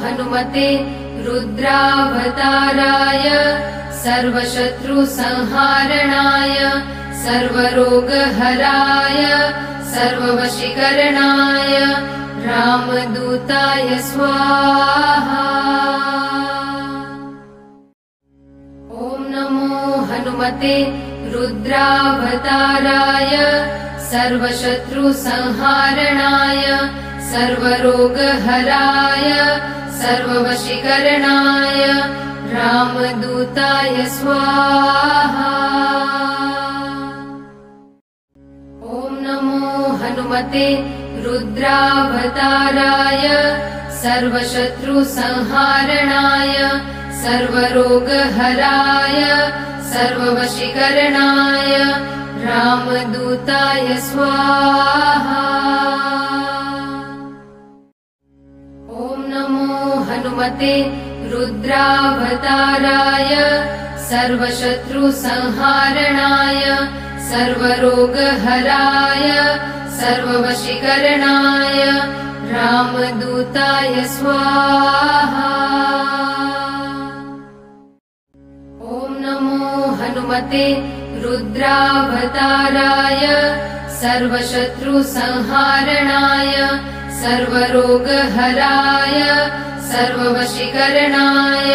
हनुमते रुद्रावताराय सर्वशत्रुसंहारणाय सर्वरोगहराय सर्ववशीकरणाय रामदूताय स्वाहा। ॐ नमो हनुमते रुद्रावताराय सर्वशत्रुसंहारणाय सर्वरोगहराय सर्ववशीकरणाय रामदूताय स्वाहा। ॐ नमो हनुमते रुद्रावताराय सर्वशत्रुसंहारणाय सर्वरोगहराय सर्ववशीकरणाय रामदूताय स्वाहा। ॐ नमो हनुमते रुद्रावताराय सर्वशत्रुसंहारणाय सर्वरोगहराय सर्ववशीकरणाय रामदूताय स्वाहा। ॐ नमो हनुमते रुद्रावताराय सर्वशत्रुसंहारणाय सर्वरोगहराय सर्ववशीकरणाय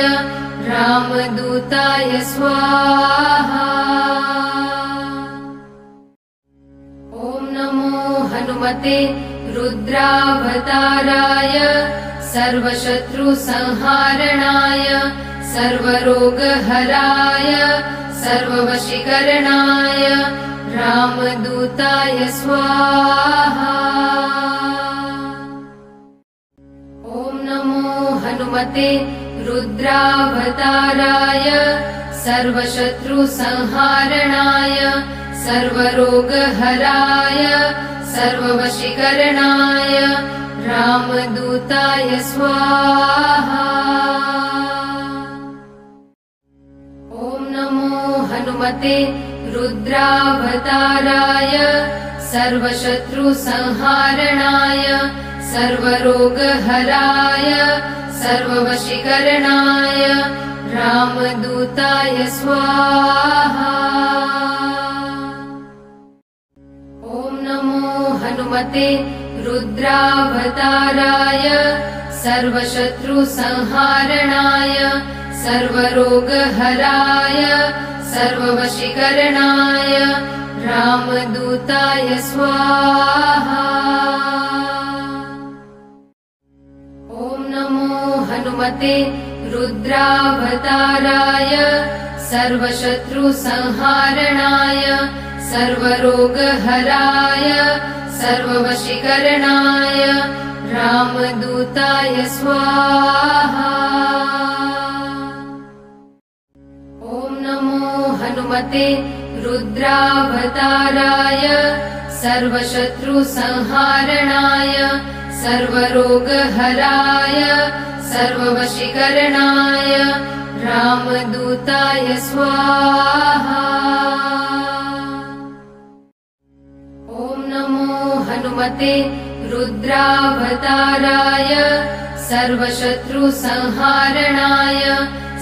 रामदूताय स्वाहा। ॐ नमो हनुमते रुद्रावताराय सर्वशत्रुसंहारणाय सर्वरोगहराय सर्ववशीकरणाय रामदूताय स्वाहा। ॐ नमो हनुमते रुद्रावताराय सर्वशत्रुसंहारणाय सर्वरोगहराय सर्ववशीकरणाय रामदूताय स्वाहा। ॐ नमो हनुमते रुद्रावताराय सर्वशत्रुसंहारणाय सर्वरोगहराय सर्ववशीकरणाय रामदूताय स्वाहा। ॐ नमो हनुमते रुद्रावताराय सर्वशत्रुसंहारणाय सर्वरोगहराय सर्ववशीकरणाय रामदूताय स्वाहा। ॐ नमो हनुमते रुद्रावताराय सर्वशत्रुसंहारणाय सर्वरोगहराय सर्ववशीकरणाय रामदूताय स्वाहा। ॐ नमो हनुमते रुद्रावताराय सर्वशत्रुसंहारणाय सर्वरोगहराय सर्ववशीकरणाय रामदूताय स्वाहा। ॐ नमो हनुमते रुद्रावताराय सर्वशत्रुसंहारणाय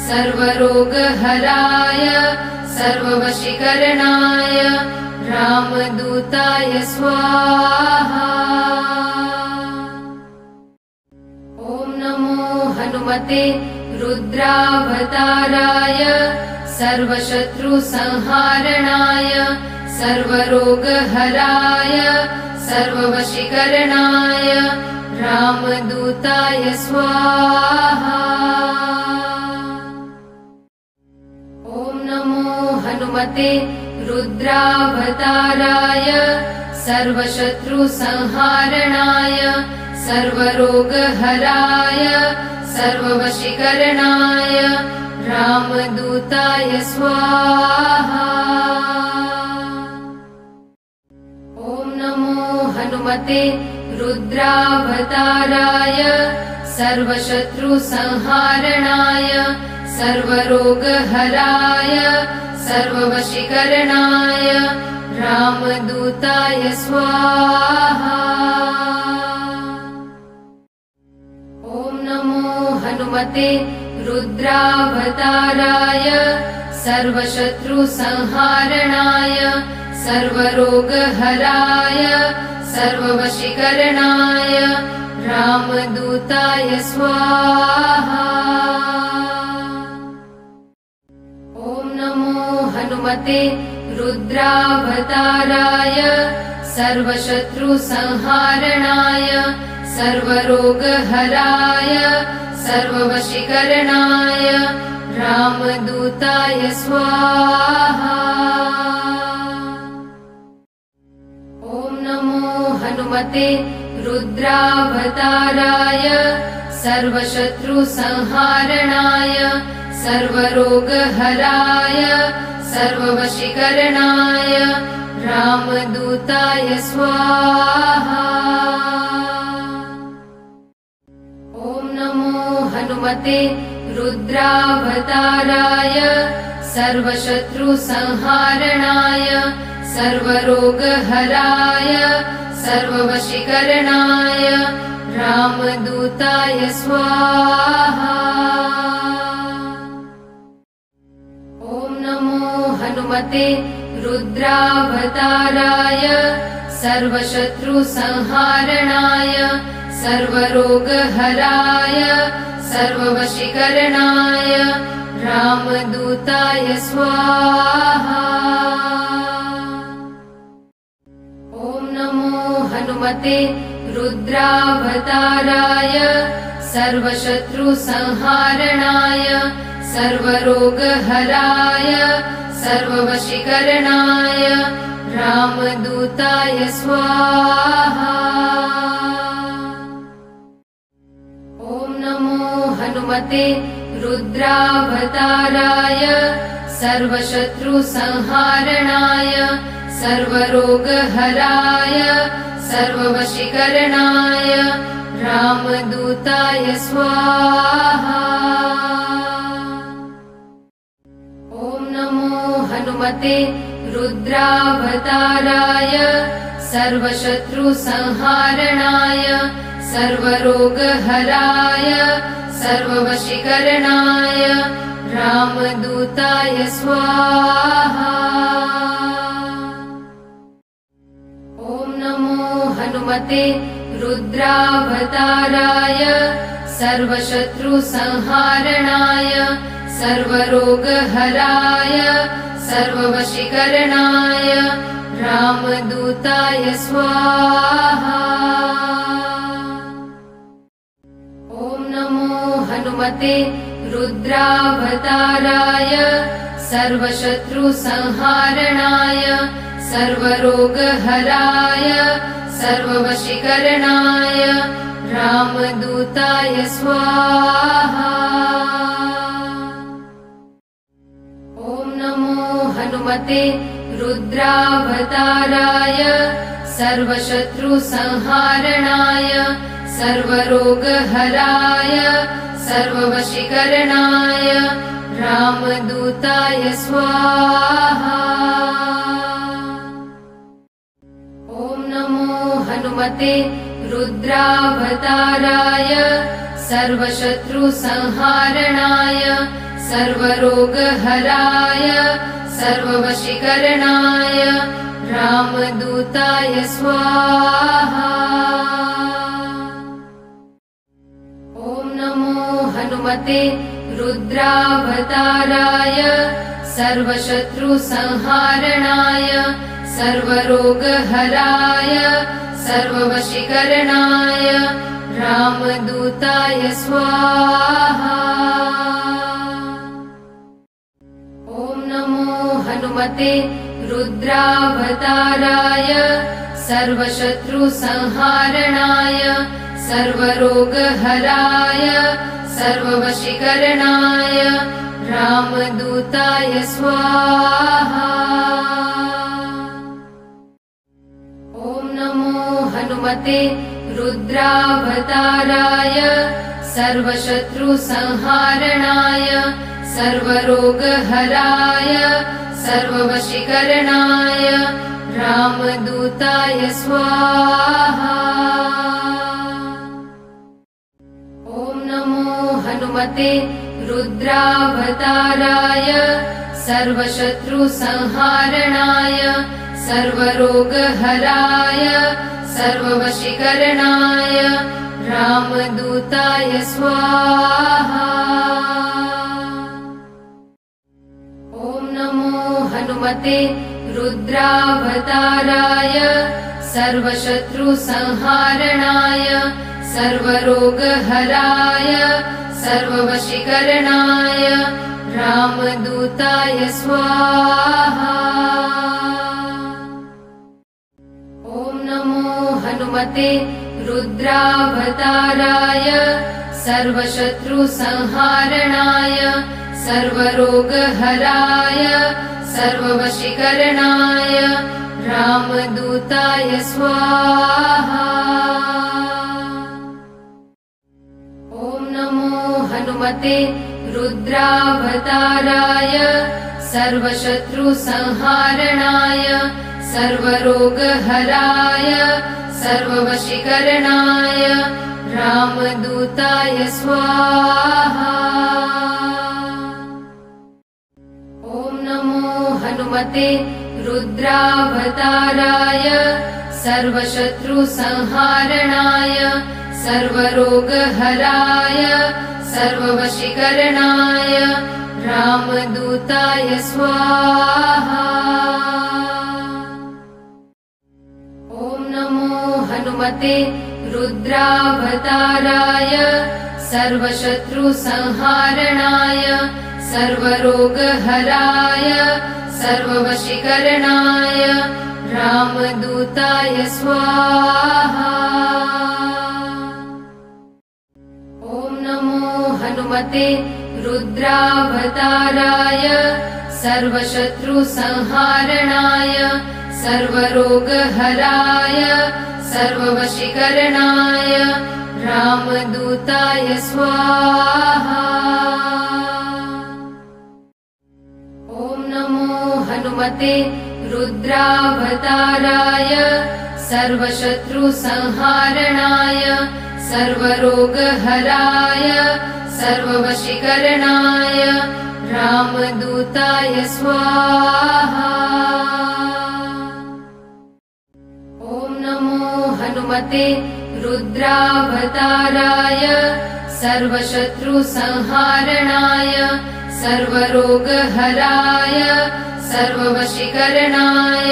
सर्वरोगहराय सर्ववशीकरणाय रामदूताय स्वाहा। ॐ नमो हनुमते रुद्रावताराय सर्वशत्रुसंहारणाय सर्वरोगहराय सर्ववशीकरणाय रामदूताय स्वाहा। ॐ नमो हनुमते रुद्रावताराय सर्वशत्रुसंहारणाय सर्वरोगहराय सर्ववशीकरणाय रामदूताय स्वाहा। ॐ नमो हनुमते रुद्रावताराय सर्वशत्रुसंहारणाय सर्वरोगहराय सर्ववशीकरणाय रामदूताय स्वाहा। ॐ नमो हनुमते रुद्रावताराय सर्वशत्रुसंहारणाय सर्वरोगहराय सर्ववशीकरणाय रामदूताय स्वाहा। ॐ नमो हनुमते रुद्रावताराय सर्वशत्रुसंहारणाय सर्वरोगहराय सर्ववशीकरणाय रामदूताय स्वाहा। ॐ नमो हनुमते रुद्रावताराय सर्वशत्रुसंहारणाय सर्वरोगहराय सर्ववशीकरणाय रामदूताय स्वाहा। ॐ नमो हनुमते रुद्रावताराय सर्वशत्रुसंहारणाय सर्वरोगहराय सर्ववशीकरणाय रामदूताय स्वाहा। ॐ नमो हनुमते रुद्रावताराय सर्वशत्रुसंहारणाय सर्वरोगहराय सर्ववशीकरणाय रामदूताय स्वाहा। ॐ नमो हनुमते रुद्रावताराय सर्वशत्रुसंहारणाय सर्वरोगहराय सर्ववशीकरणाय रामदूताय स्वाहा। ॐ नमो हनुमते रुद्रावताराय सर्वशत्रुसंहारणाय सर्वरोगहराय सर्ववशीकरणाय रामदूताय स्वाहा। ॐ नमो हनुमते रुद्रावताराय सर्वशत्रुसंहारणाय सर्वरोगहराय सर्ववशीकरणाय रामदूताय स्वाहा। ॐ नमो हनुमते रुद्रावताराय सर्वशत्रुसंहारणाय सर्वरोगहराय सर्ववशीकरणाय रामदूताय स्वाहा। ॐ नमो हनुमते रुद्रावताराय सर्वशत्रुसंहारणाय सर्वरोगहराय सर्ववशीकरणाय रामदूताय स्वाहा। ॐ नमो हनुमते रुद्रावताराय सर्वशत्रुसंहारणाय सर्वरोगहराय सर्ववशीकरणाय रामदूताय स्वाहा। ॐ नमो हनुमते रुद्रावताराय सर्वशत्रुसंहारणाय सर्वरोगहराय सर्ववशीकरणाय रामदूताय स्वाहा। ॐ नमो हनुमते रुद्रावताराय सर्वशत्रुसंहारणाय सर्वरोगहराय सर्ववशीकरणाय रामदूताय स्वाहा। ॐ नमो हनुमते रुद्रावताराय सर्वशत्रुसंहारणाय सर्वरोगहराय सर्ववशीकरणाय रामदूताय स्वाहा। ॐ नमो हनुमते रुद्रावताराय सर्वशत्रुसंहारणाय सर्वरोगहराय सर्ववशीकरणाय रामदूताय स्वाहा। ॐ नमो हनुमते रुद्रावताराय सर्वशत्रुसंहारणाय सर्वरोगहराय सर्ववशीकरणाय रामदूताय स्वाहा। ॐ नमो हनुमते रुद्रावताराय सर्वशत्रुसंहारणाय सर्वरोगहराय सर्ववशीकरणाय रामदूताय स्वाहा। ॐ नमो हनुमते रुद्रावताराय सर्वशत्रुसंहारणाय सर्वरोगहराय सर्ववशीकरणाय रामदूताय स्वाहा। ॐ नमो हनुमते रुद्रावताराय सर्वशत्रुसंहारणाय सर्वरोगहराय सर्ववशीकरणाय रामदूताय स्वाहा। ॐ नमो हनुमते रुद्रावताराय सर्वशत्रुसंहारणाय सर्वरोगहराय सर्ववशीकरणाय रामदूताय स्वाहा। ॐ नमो हनुमते रुद्रावताराय सर्वशत्रुसंहारणाय सर्वरोगहराय सर्ववशीकरणाय रामदूताय स्वाहा। ॐ नमो हनुमते रुद्रावताराय सर्वशत्रुसंहारणाय सर्वरोगहराय सर्ववशीकरणाय रामदूताय स्वाहा। ॐ नमो हनुमते रुद्रावताराय सर्वशत्रुसंहारणाय सर्वरोगहराय सर्ववशीकरणाय रामदूताय स्वाहा। ॐ नमो हनुमते रुद्रावताराय सर्वशत्रुसंहारणाय सर्वरोगहराय सर्ववशीकरणाय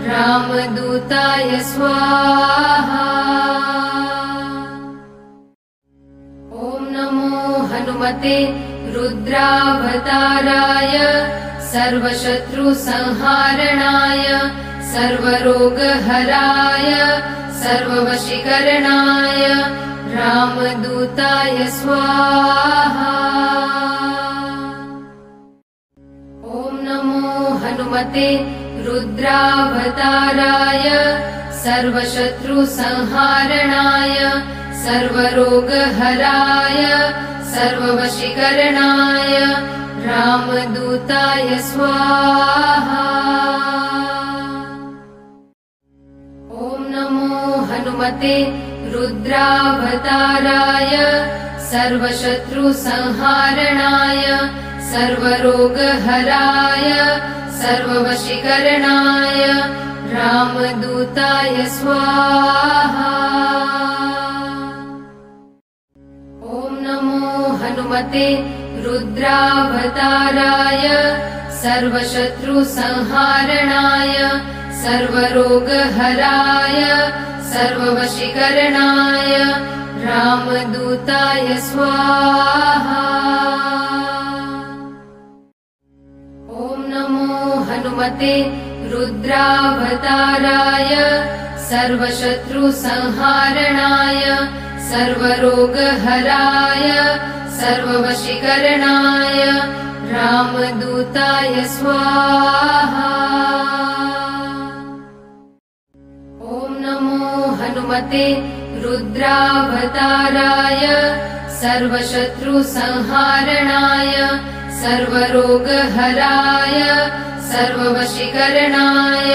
रामदूताय स्वाहा। ॐ नमो हनुमते रुद्रावताराय सर्वशत्रुसंहारणाय सर्वरोगहराय सर्ववशीकरणाय रामदूताय स्वाहा। ॐ नमो हनुमते रुद्रावताराय सर्वशत्रुसंहारणाय सर्वरोगहराय सर्ववशीकरणाय रामदूताय स्वाहा। ॐ नमो हनुमते रुद्रावताराय सर्वशत्रुसंहारणाय सर्वरोगहराय सर्ववशीकरणाय रामदूताय स्वाहा। ॐ नमो हनुमते रुद्रावताराय सर्वशत्रुसंहारणाय सर्वरोगहराय सर्ववशीकरणाय रामदूताय स्वाहा। ॐ नमो हनुमते रुद्रावताराय सर्वशत्रुसंहारणाय सर्वरोगहराय सर्ववशीकरणाय रामदूताय स्वाहा। ॐ नमो हनुमते रुद्रावताराय सर्वशत्रुसंहारणाय सर्वरोगहराय सर्ववशीकरणाय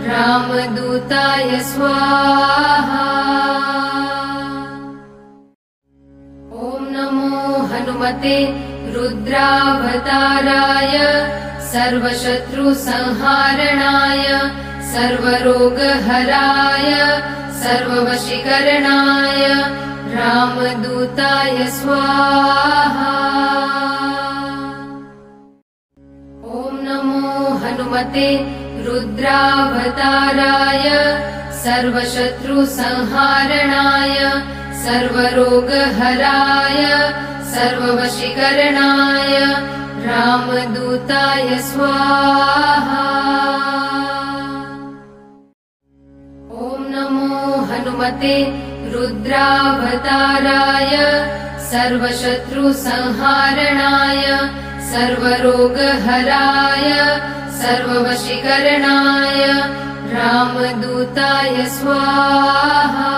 रामदूताय स्वाहा। ॐ नमो हनुमते रुद्रावताराय सर्वशत्रुसंहारणाय सर्वरोगहराय सर्ववशीकरणाय रामदूताय स्वाहा। ॐ नमो हनुमते रुद्रावताराय सर्वशत्रुसंहारणाय सर्वरोगहराय सर्ववशीकरणाय रामदूताय स्वाहा। ॐ नमो हनुमते रुद्रावताराय सर्वशत्रुसंहारणाय सर्वरोगहराय सर्ववशीकरणाय रामदूताय स्वाहा।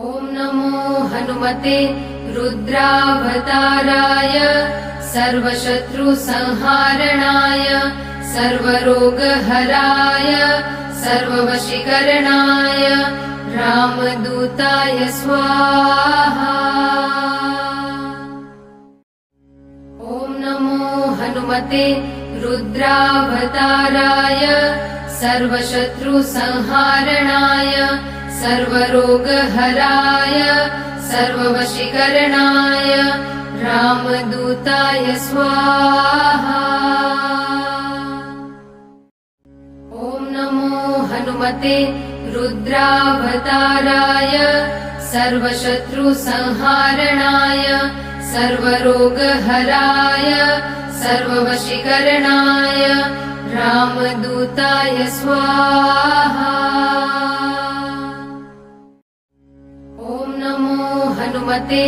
ॐ नमो हनुमते रुद्रावताराय सर्वशत्रुसंहारणाय सर्वरोगहराय सर्ववशीकरणाय रामदूताय स्वाहा। ॐ नमो हनुमते रुद्रावताराय सर्वशत्रुसंहारणाय सर्वरोगहराय सर्ववशीकरणाय रामदूताय स्वाहा। ॐ नमो हनुमते रुद्रावताराय सर्वशत्रुसंहारणाय सर्वरोगहराय सर्ववशीकरणाय रामदूताय स्वाहा। ॐ नमो हनुमते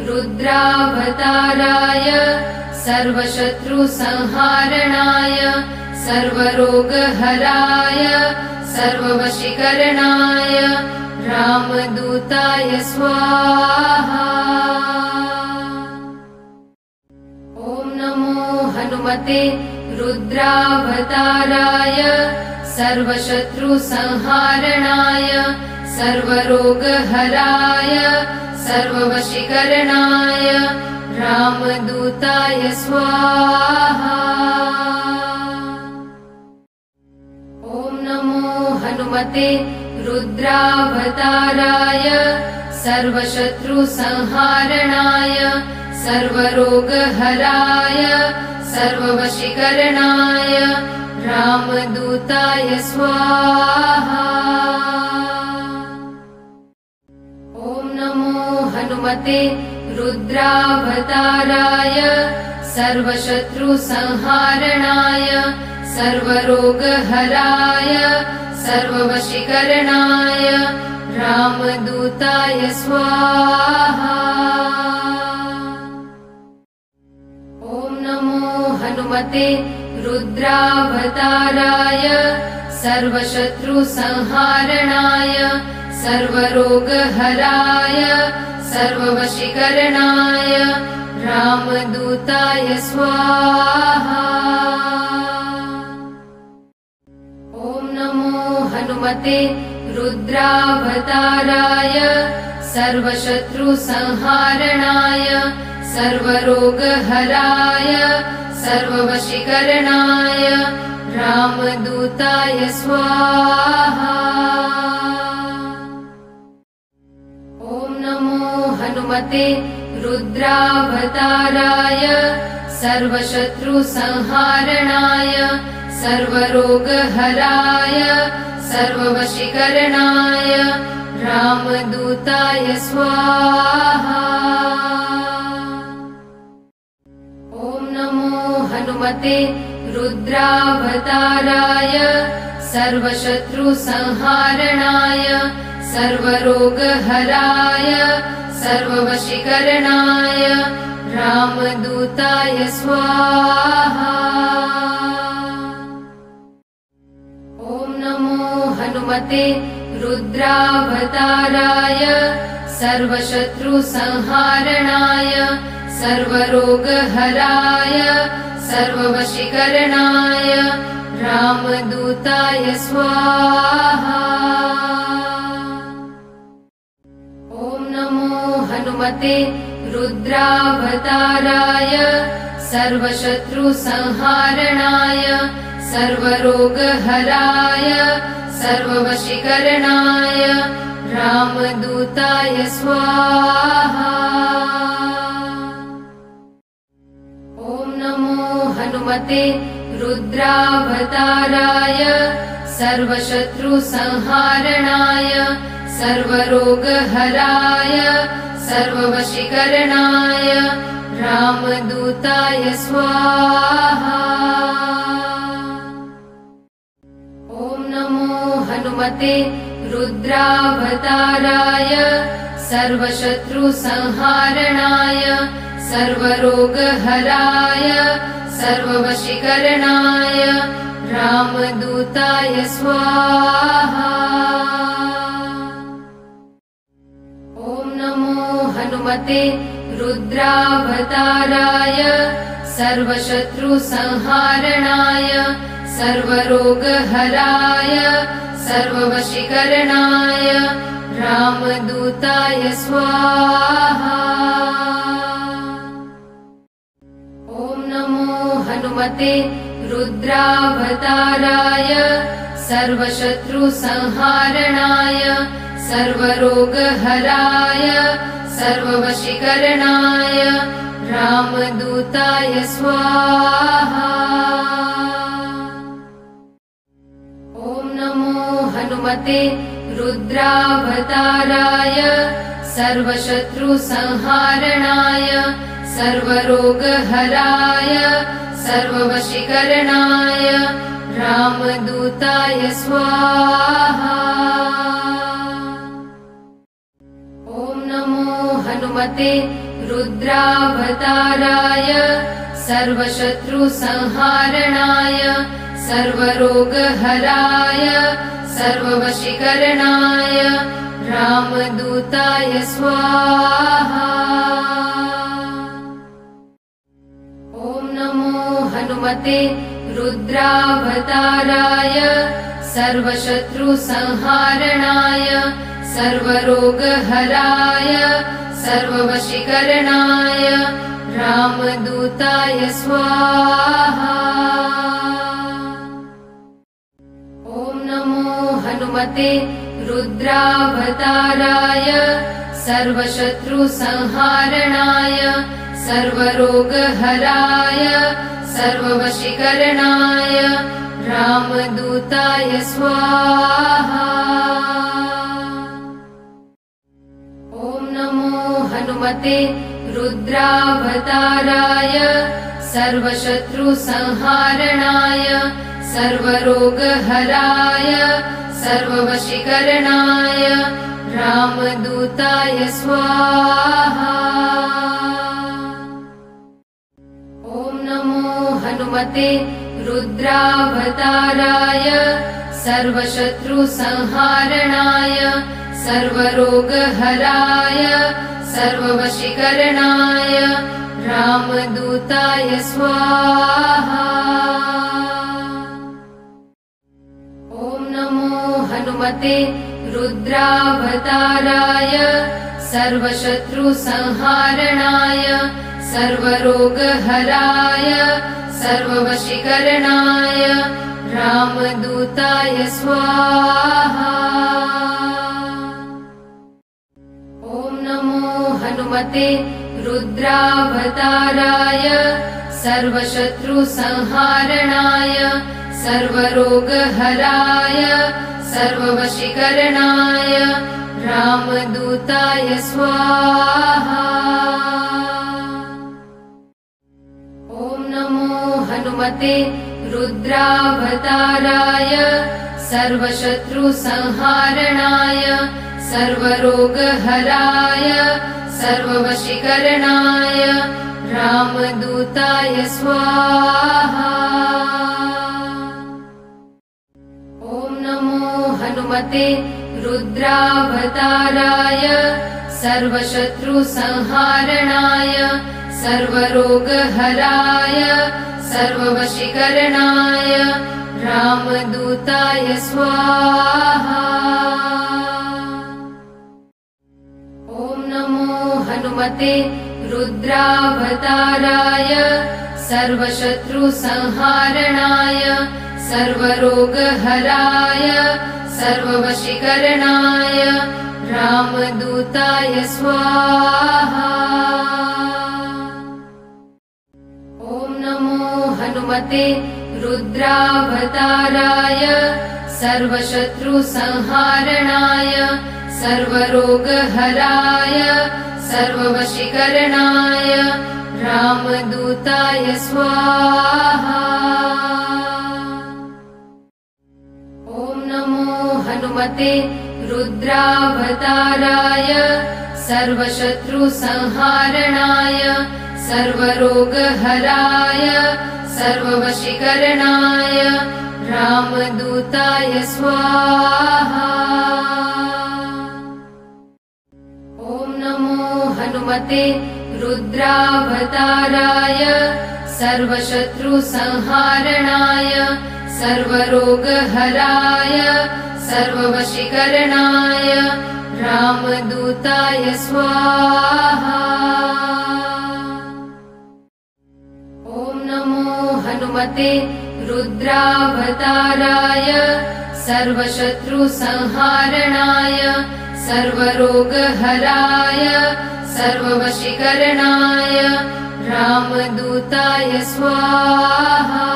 रुद्रावताराय सर्वशत्रुसंहारणाय सर्वरोगहराय सर्ववशीकरणाय रामदूताय स्वाहा। ॐ नमो हनुमते रुद्रावताराय सर्वशत्रुसंहारणाय सर्वरोगहराय सर्ववशीकरणाय रामदूताय स्वाहा। ॐ नमो हनुमते रुद्रावताराय सर्वशत्रुसंहारणाय सर्वरोगहराय सर्ववशीकरणाय रामदूताय स्वाहा। ॐ नमो हनुमते रुद्रावताराय सर्वशत्रुसंहारणाय सर्वरोगहराय सर्ववशीकरणाय रामदूताय स्वाहा। ॐ नमो हनुमते रुद्रावताराय सर्वशत्रुसंहारणाय सर्वरोगहराय सर्ववशीकरणाय रामदूताय स्वाहा। ॐ नमो हनुमते रुद्रावताराय सर्वशत्रुसंहारणाय सर्वरोगहराय सर्ववशीकरणाय रामदूताय स्वाहा। ॐ नमो हनुमते रुद्रावताराय सर्वशत्रुसंहारणाय सर्वरोगहराय सर्ववशीकरणाय रामदूताय स्वाहा। ॐ नमो हनुमते रुद्रावताराय सर्वशत्रुसंहारणाय सर्वरोगहराय सर्ववशीकरणाय रामदूताय स्वाहा। ॐ नमो हनुमते रुद्रावताराय सर्वशत्रुसंहारणाय सर्वरोगहराय सर्ववशीकरणाय रामदूताय स्वाहा। ॐ नमो हनुमते रुद्रावताराय सर्वशत्रुसंहारणाय सर्वरोगहराय सर्ववशीकरणाय रामदूताय स्वाहा। ॐ नमो हनुमते रुद्रावताराय सर्वशत्रुसंहारणाय सर्वरोगहराय सर्ववशीकरणाय रामदूताय स्वाहा। ॐ नमो हनुमते रुद्रावताराय सर्वशत्रुसंहारणाय सर्वरोगहराय सर्ववशीकरणाय रामदूताय स्वाहा। ॐ नमो हनुमते रुद्रावताराय सर्वशत्रुसंहारणाय सर्वरोगहराय सर्ववशीकरणाय रामदूताय स्वाहा। ॐ नमो हनुमते रुद्रावताराय सर्वशत्रुसंहारणाय सर्वरोगहराय सर्ववशीकरणाय रामदूताय स्वाहा। ॐ नमो हनुमते रुद्रावताराय सर्वशत्रुसंहारणाय सर्वरोगहराय सर्ववशीकरणाय रामदूताय स्वाहा। ॐ नमो हनुमते रुद्रावताराय सर्वशत्रुसंहारणाय सर्वरोगहराय सर्ववशीकरणाय रामदूताय स्वाहा। ॐ नमो हनुमते रुद्रावताराय सर्वशत्रुसंहारणाय सर्वरोगहराय सर्ववशीकरणाय रामदूताय स्वाहा। ॐ नमो हनुमते रुद्रावताराय सर्वशत्रुसंहारणाय सर्वरोगहराय सर्ववशीकरणाय रामदूताय स्वाहा। ॐ नमो हनुमते रुद्रावताराय सर्वशत्रुसंहारणाय सर्वरोगहराय सर्ववशीकरणाय रामदूताय स्वाहा। ॐ नमो हनुमते रुद्रावताराय सर्वशत्रुसंहारणाय सर्वरोगहराय सर्ववशीकरणाय रामदूताय स्वाहा। ॐ नमो हनुमते रुद्रावताराय सर्वशत्रुसंहारणाय सर्वरोगहराय सर्ववशीकरणाय रामदूताय स्वाहा। ॐ नमो हनुमते रुद्रावताराय सर्वशत्रुसंहारणाय सर्वरोगहराय सर्ववशीकरणाय रामदूताय स्वाहा। ॐ नमो हनुमते रुद्रावताराय सर्वशत्रुसंहारणाय सर्वरोगहराय सर्ववशीकरणाय रामदूताय स्वाहा। ॐ नमो हनुमते रुद्रावताराय सर्वशत्रुसंहारणाय सर्वरोगहराय सर्ववशीकरणाय रामदूताय स्वाहा। ॐ नमो हनुमते रुद्रावताराय सर्वशत्रुसंहारणाय सर्वरोगहराय सर्ववशीकरणाय रामदूताय स्वाहा। ॐ नमो हनुमते रुद्रावताराय सर्वशत्रुसंहारणाय सर्वरोगहराय सर्ववशीकरणाय रामदूताय स्वाहा। ॐ नमो हनुमते रुद्रावताराय सर्वशत्रुसंहारणाय सर्वरोगहराय सर्ववशीकरणाय रामदूताय स्वाहा। ॐ नमो हनुमते रुद्रावताराय सर्वशत्रुसंहारणाय सर्वरोगहराय सर्ववशीकरणाय रामदूताय स्वाहा। ॐ नमो हनुमते रुद्रावताराय सर्वशत्रुसंहारणाय सर्वरोगहराय सर्ववशीकरणाय रामदूताय स्वाहा।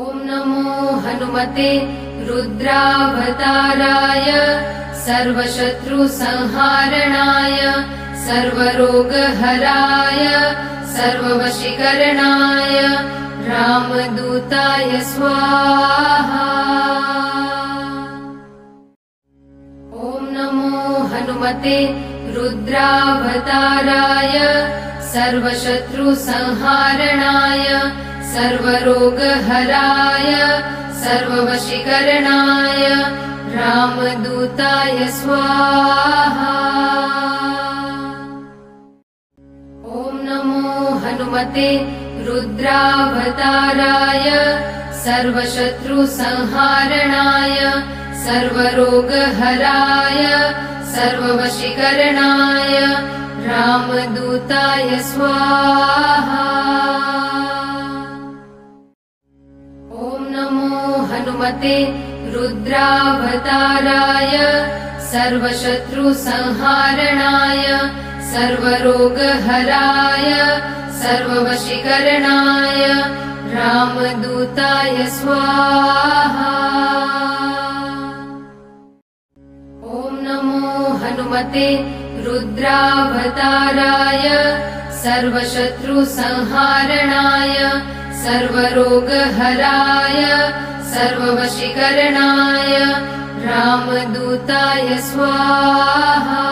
ॐ नमो हनुमते रुद्रावताराय सर्वशत्रुसंहारणाय सर्वरोगहराय सर्ववशीकरणाय रामदूताय स्वाहा। ॐ नमो हनुमते रुद्रावताराय सर्वशत्रुसंहारणाय सर्वरोगहराय सर्ववशीकरणाय रामदूताय स्वाहा। ॐ नमो हनुमते रुद्रावताराय सर्वशत्रुसंहारणाय सर्वरोगहराय सर्ववशीकरणाय रामदूताय स्वाहा। ॐ नमो हनुमते रुद्रावताराय सर्वशत्रुसंहारणाय सर्वरोगहराय सर्ववशीकरणाय रामदूताय स्वाहा। ॐ नमो हनुमते रुद्रावताराय सर्वशत्रुसंहारणाय सर्वरोगहराय सर्ववशीकरणाय रामदूताय स्वाहा।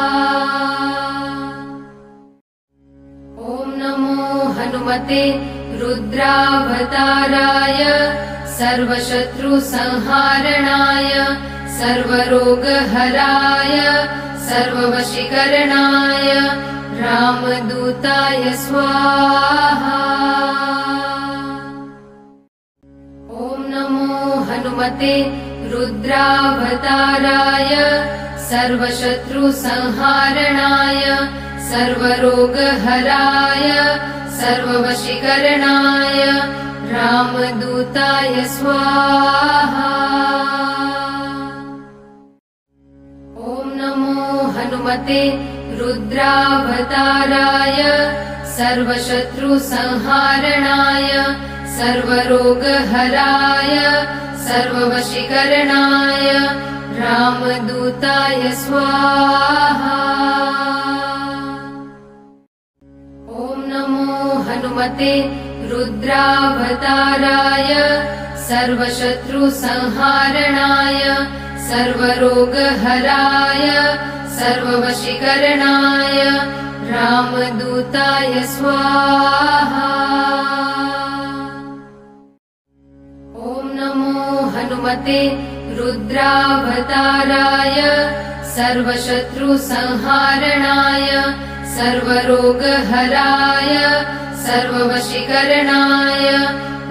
ॐ नमो हनुमते रुद्रावताराय सर्वशत्रुसंहारणाय सर्वरोगहराय सर्ववशीकरणाय रामदूताय स्वाहा। ॐ नमो हनुमते रुद्रावताराय सर्वशत्रुसंहारणाय सर्वरोगहराय सर्ववशीकरणाय रामदूताय स्वाहा। ॐ नमो हनुमते रुद्रावताराय सर्वशत्रुसंहारणाय सर्वरोगहराय सर्ववशीकरणाय रामदूताय स्वाहा। ॐ नमो हनुमते रुद्रावताराय सर्वशत्रुसंहारणाय सर्वरोगहराय सर्ववशीकरणाय रामदूताय स्वाहा। ॐ नमो हनुमते रुद्रावताराय सर्वशत्रुसंहारणाय सर्वरोगहराय सर्ववशीकरणाय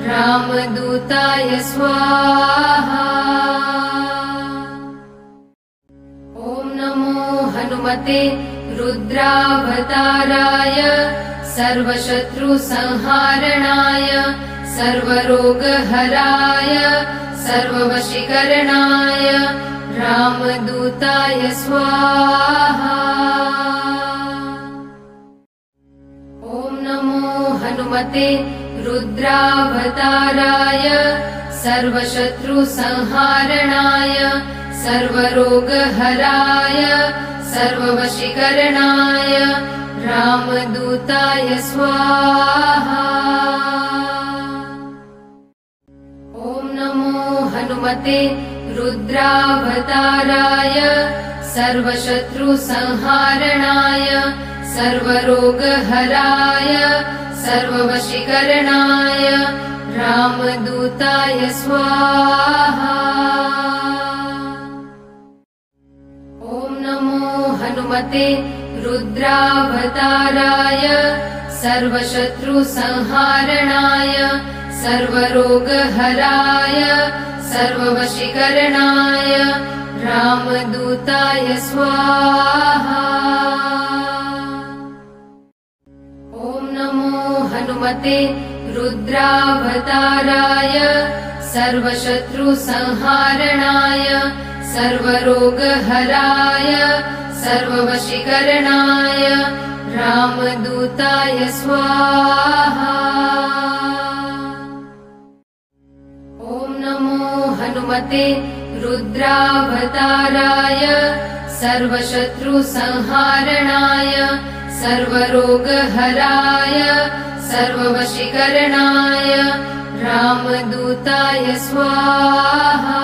रामदूताय स्वाहा। ॐ नमो हनुमते रुद्रावताराय सर्वशत्रुसंहारणाय सर्वरोगहराय सर्ववशीकरणाय रामदूताय स्वाहा। ॐ नमो हनुमते रुद्रावताराय सर्वशत्रुसंहारणाय सर्वरोगहराय सर्ववशीकरणाय रामदूताय स्वाहा। ॐ नमो हनुमते रुद्रावताराय सर्वशत्रुसंहारणाय सर्वरोगहराय सर्ववशीकरणाय रामदूताय स्वाहा। ॐ नमो हनुमते रुद्रावताराय सर्वशत्रुसंहारणाय सर्वरोगहराय सर्ववशीकरणाय रामदूताय स्वाहा। ॐ नमो हनुमते रुद्रावताराय सर्वशत्रुसंहारणाय सर्वरोगहराय सर्ववशीकरणाय रामदूताय स्वाहा। ॐ नमो हनुमते रुद्रावताराय सर्वशत्रुसंहारणाय सर्वरोगहराय सर्ववशीकरणाय रामदूताय स्वाहा।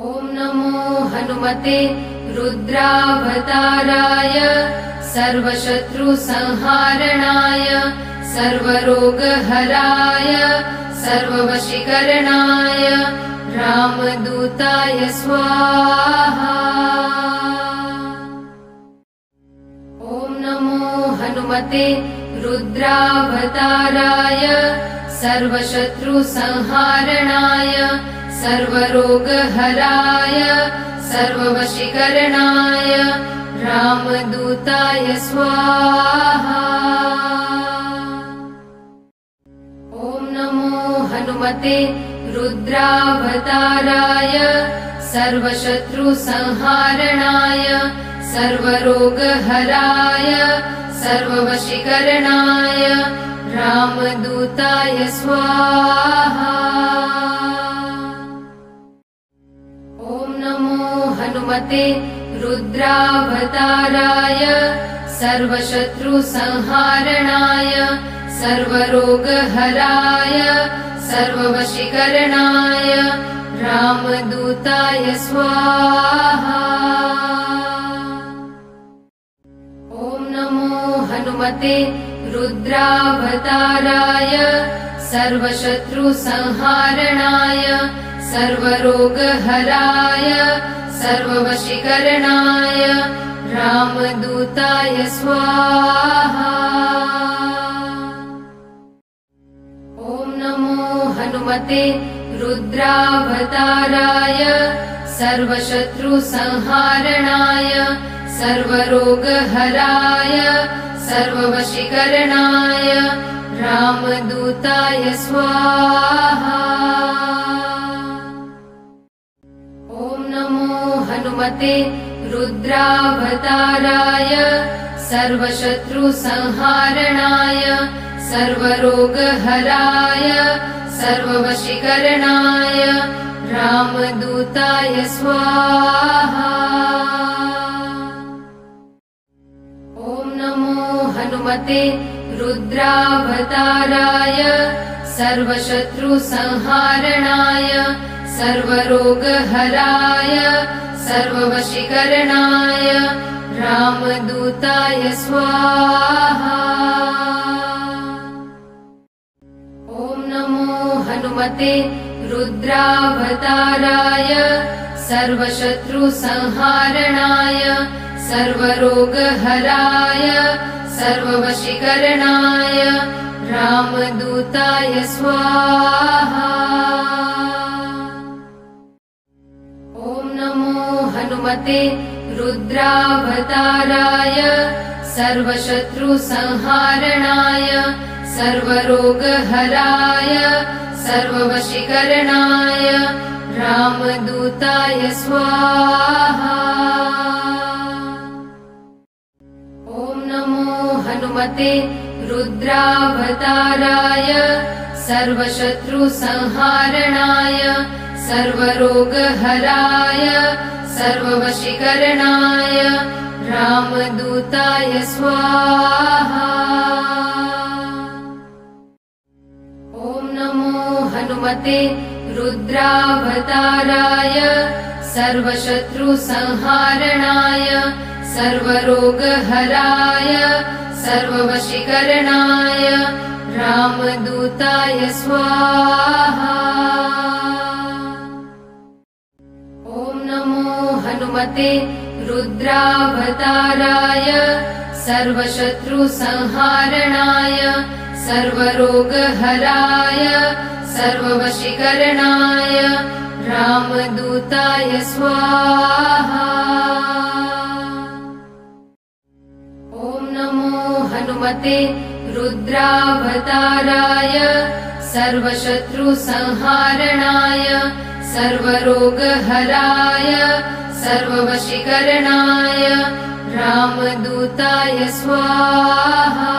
ॐ नमो हनुमते रुद्रावताराय सर्वशत्रुसंहारणाय सर्वरोगहराय सर्ववशीकरणाय रामदूताय स्वाहा। ॐ नमो हनुमते रुद्रावताराय सर्वशत्रुसंहारणाय सर्वरोगहराय सर्ववशीकरणाय रामदूताय स्वाहा। ॐ नमो हनुमते रुद्रावताराय सर्वशत्रुसंहारणाय सर्वरोगहराय सर्ववशीकरणाय रामदूताय स्वाहा। ॐ नमो हनुमते रुद्रावताराय सर्वशत्रुसंहारणाय सर्वरोगहराय सर्ववशीकरणाय रामदूताय स्वाहा। ॐ नमो हनुमते रुद्रावताराय सर्वशत्रुसंहारणाय सर्वरोगहराय सर्ववशीकरणाय रामदूताय स्वाहा। ॐ नमो हनुमते रुद्रावताराय सर्वशत्रुसंहारणाय सर्वरोगहराय सर्ववशीकरणाय रामदूताय स्वाहा। ॐ नमो हनुमते रुद्रावताराय सर्वशत्रुसंहारणाय सर्वरोगहराय सर्ववशीकरणाय रामदूताय स्वाहा। ॐ नमो हनुमते रुद्रावताराय सर्वशत्रुसंहारणाय सर्वरोगहराय सर्ववशीकरणाय रामदूताय स्वाहा। ॐ नमो हनुमते रुद्रावताराय सर्वशत्रुसंहारणाय सर्वरोगहराय सर्ववशीकरणाय रामदूताय स्वाहा। ॐ नमो हनुमते रुद्रावताराय सर्वशत्रुसंहारणाय सर्वरोगहराय सर्ववशीकरणाय रामदूताय स्वाहा। ॐ नमो हनुमते रुद्रावताराय सर्वशत्रुसंहारणाय सर्वरोगहराय सर्ववशीकरणाय रामदूताय स्वाहा। ॐ नमो हनुमते रुद्रावताराय सर्वशत्रुसंहारणाय सर्वरोगहराय सर्ववशीकरणाय रामदूताय स्वाहा। ॐ नमो हनुमते रुद्रावताराय सर्वशत्रुसंहारणाय सर्वरोगहराय सर्ववशीकरणाय रामदूताय स्वाहा। ॐ नमो हनुमते रुद्रावताराय सर्वशत्रुसंहारणाय सर्वरोगहराय सर्ववशीकरणाय रामदूताय स्वाहा।